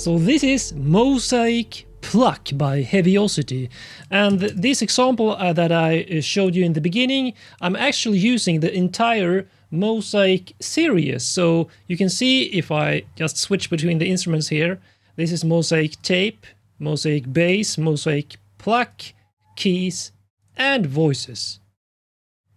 So this is Mosaic Pluck by Heaviosity, and this example that I showed you in the beginning, I'm actually using the entire Mosaic series. So you can see if I just switch between the instruments here, this is Mosaic Tape, Mosaic Bass, Mosaic Pluck, Keys and Voices.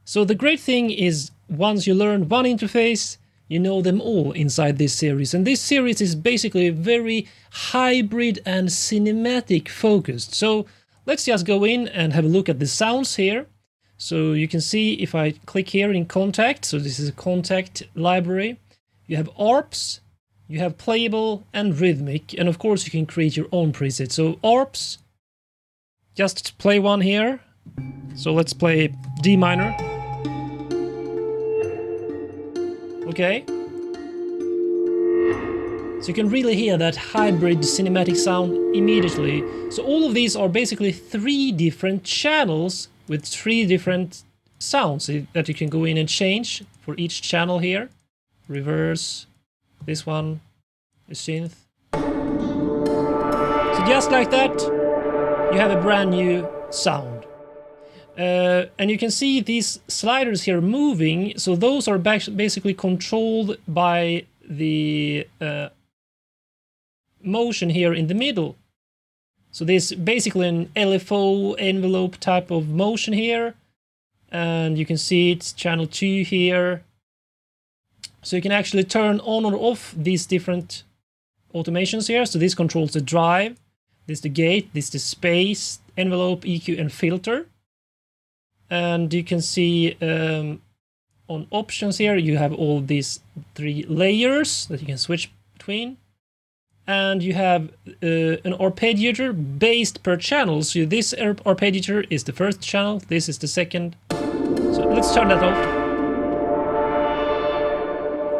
So the great thing is once you learn one interface, you know them all inside this series, and this series is basically very hybrid and cinematic focused. So let's just go in and have a look at the sounds here. So you can see if I click here in Contact, so this is a Contact library, you have ARPs, you have Playable and Rhythmic, and of course you can create your own preset. So ARPs, just play one here. So let's play D minor. Okay. So you can really hear that hybrid cinematic sound immediately. So all of these are basically 3 different channels with 3 different sounds that you can go in and change for each channel here. Reverse, this one, the synth. So just like that, you have a brand new sound. And you can see these sliders here moving, so those are basically controlled by the motion here in the middle. So there's basically an LFO envelope type of motion here, and you can see it's channel 2 here. So you can actually turn on or off these different automations here. So this controls the drive, this the gate, this the space, envelope, EQ and filter. And you can see on options here, you have all these 3 layers that you can switch between. And you have an arpeggiator based per channel. So this arpeggiator is the first channel, this is the second. So let's turn that off.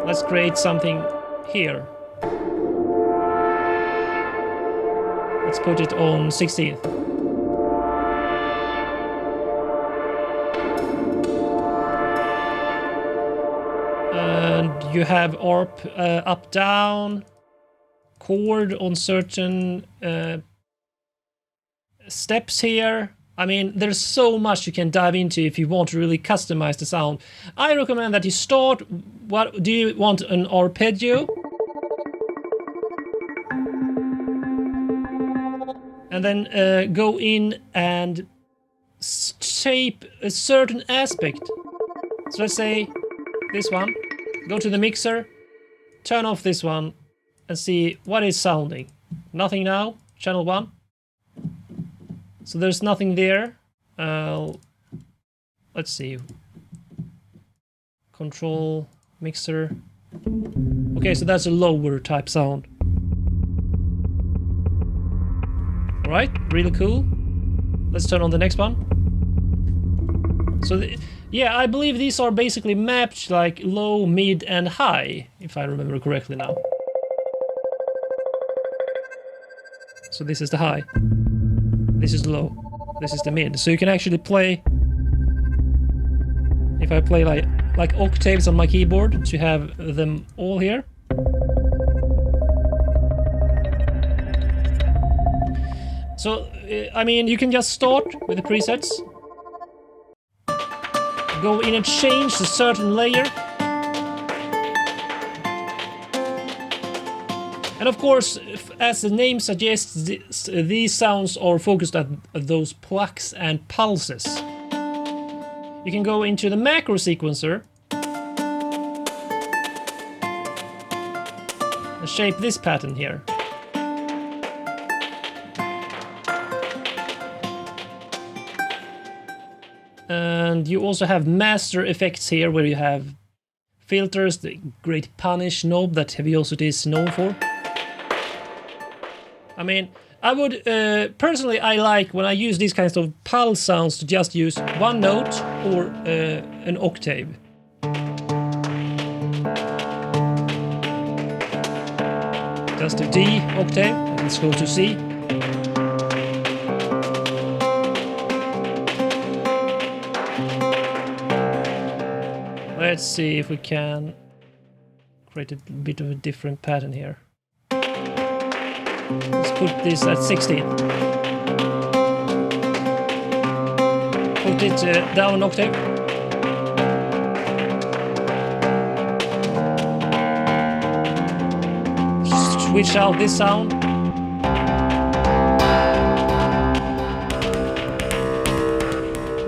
Let's create something here. Let's put it on 16th. And you have ARP up, down, chord on certain steps here. I mean, there's so much you can dive into if you want to really customize the sound. I recommend that you start, what do you want, an arpeggio? And then go in and shape a certain aspect. So let's say this one. Go to the mixer, turn off this one, and see what is sounding. Nothing now, channel 1. So there's nothing there. Let's see. Control, mixer. Okay, so that's a lower type sound. Alright, really cool. Let's turn on the next one. So yeah, I believe these are basically mapped like low, mid and high, if I remember correctly now. So this is the high, this is the low, this is the mid. So you can actually play, if I play like octaves on my keyboard, to have them all here. So, I mean, you can just start with the presets. Go in and change a certain layer. And of course, as the name suggests, these sounds are focused at those plucks and pulses. You can go into the macro sequencer and shape this pattern here. And you also have master effects here, where you have filters, the great punish knob that Heaviosity is known for. I mean, I would personally, I like when I use these kinds of pulse sounds to just use one note or an octave. Just a D octave, and let's go to C. Let's see if we can create a bit of a different pattern here. Let's put this at 16. Put it down an octave. Switch out this sound.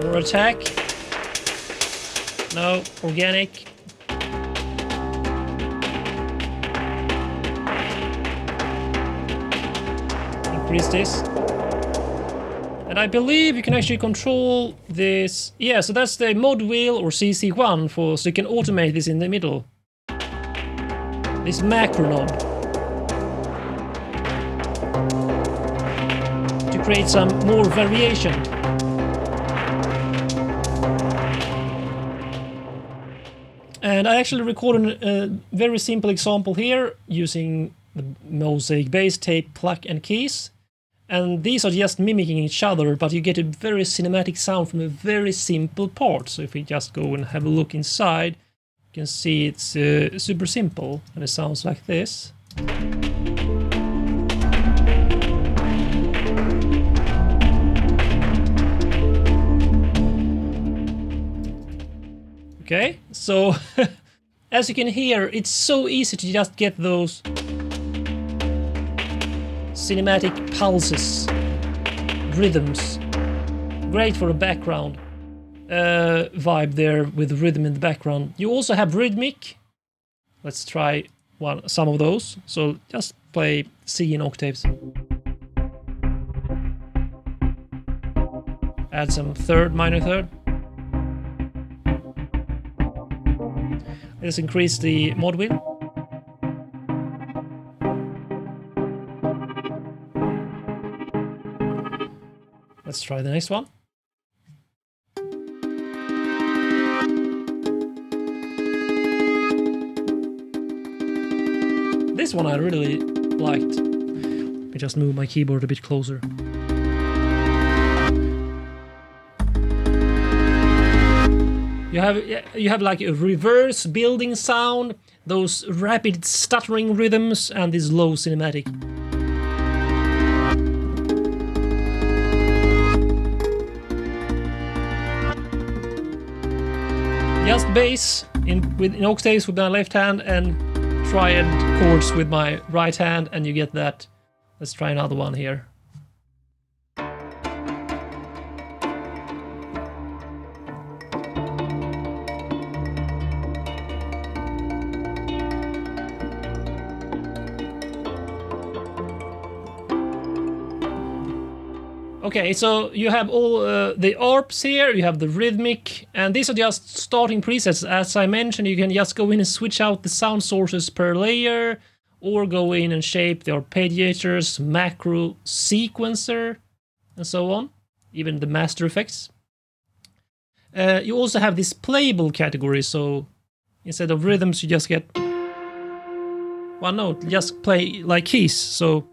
More attack. No, organic. Increase this. And I believe you can actually control this. Yeah, so that's the mod wheel or CC1 so you can automate this in the middle. This macro knob. To create some more variation. And I actually recorded a very simple example here using the Mosaic bass tape, Pluck and keys. And these are just mimicking each other, but you get a very cinematic sound from a very simple part. So if we just go and have a look inside, you can see it's super simple, and it sounds like this. Okay, so as you can hear, it's so easy to just get those cinematic pulses, rhythms. Great for a background vibe there with rhythm in the background. You also have rhythmic. Let's try some of those. So just play C in octaves. Add some minor third. Let's increase the mod wheel. Let's try the next one. This one I really liked. Let me just move my keyboard a bit closer. You have like a reverse building sound, those rapid stuttering rhythms, and this low cinematic. Just bass in octaves with my left hand and triad chords with my right hand, and you get that. Let's try another one here. Okay, so you have all the ARPs here, you have the rhythmic, and these are just starting presets. As I mentioned, you can just go in and switch out the sound sources per layer, or go in and shape the arpeggiators, macro, sequencer, and so on, even the master effects. You also have this playable category, so instead of rhythms you just get one note, just play like keys, so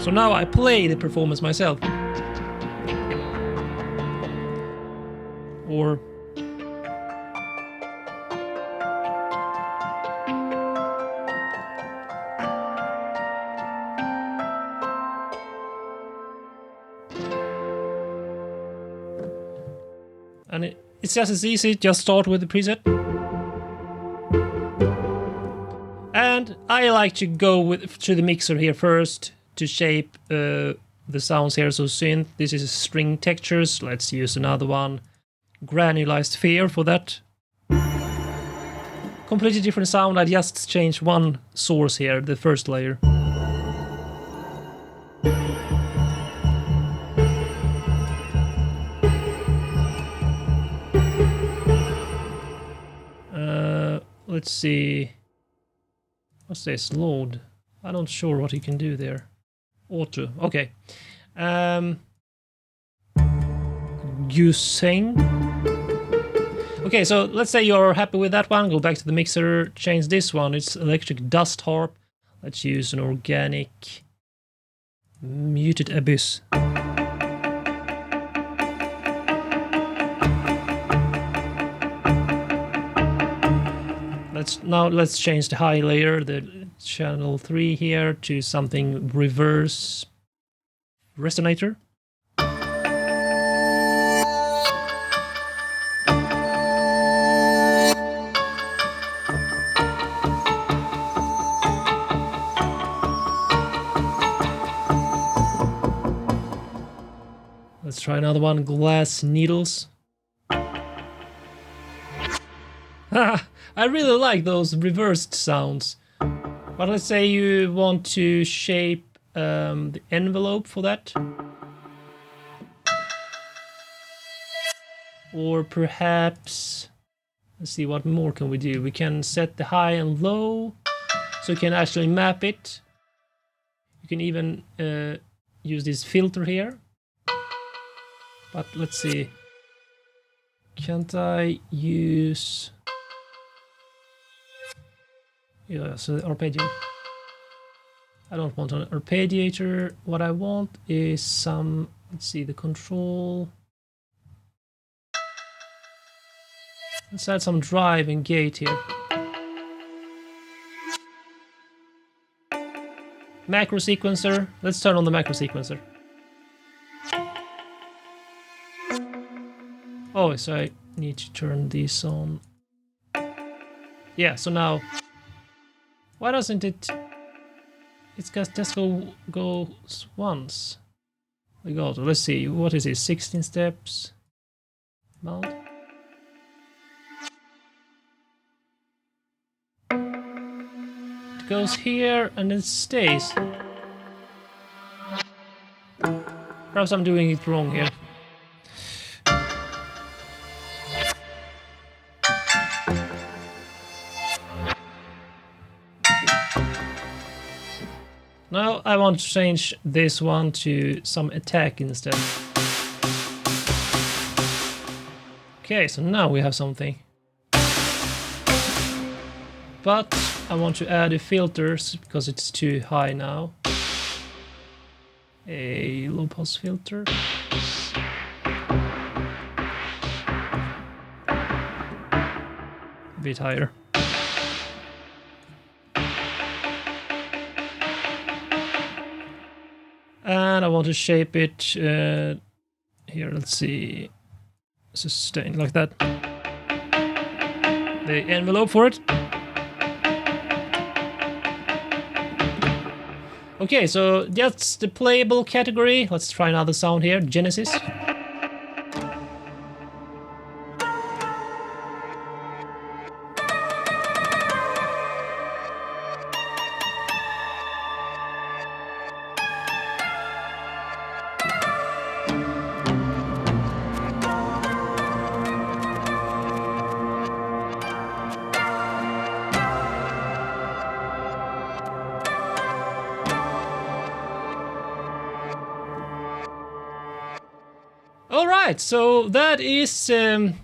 So now I play the performance myself. Or and it's just as easy, just start with the preset. And I like to go to the mixer here first to shape the sounds here. So synth, this is string textures, let's use another one. Granulized sphere for that. Completely different sound, I just changed one source here, the first layer. Let's see. What's this? Load. I'm not sure what you can do there. Auto. Okay. You sing. Okay, so let's say you're happy with that one. Go back to the mixer. Change this one. It's electric dust harp. Let's use an organic muted abyss. Let's change the high layer, the channel 3 here, to something reverse resonator. Let's try another one, glass needles. I really like those reversed sounds. But let's say you want to shape the envelope for that. Or perhaps, let's see, what more can we do? We can set the high and low, so you can actually map it. You can even use this filter here. But let's see, can't I use... Yeah, so arpeggio. I don't want an arpeggiator. What I want is some, let's see, the control. Let's add some drive and gate here. Macro sequencer. Let's turn on the macro sequencer. Oh, so I need to turn this on. Yeah, so now... Why doesn't it... It's just goes once. Let's see, what is it? 16 steps. Mount. It goes here and it stays. Perhaps I'm doing it wrong here. Now I want to change this one to some attack instead. Okay, so now we have something. But I want to add the filters because it's too high now. A low pass filter. A bit higher. And I want to shape it here, let's see, sustain like that. The envelope for it. Okay, so that's the playable category. Let's try another sound here, Genesis. Alright, so that is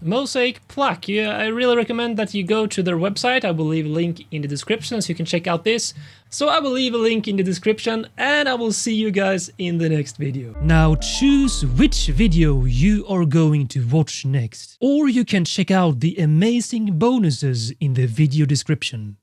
Mosaic Pluck. Yeah, I really recommend that you go to their website. I will leave a link in the description so you can check out this. So I will leave a link in the description and I will see you guys in the next video. Now choose which video you are going to watch next. Or you can check out the amazing bonuses in the video description.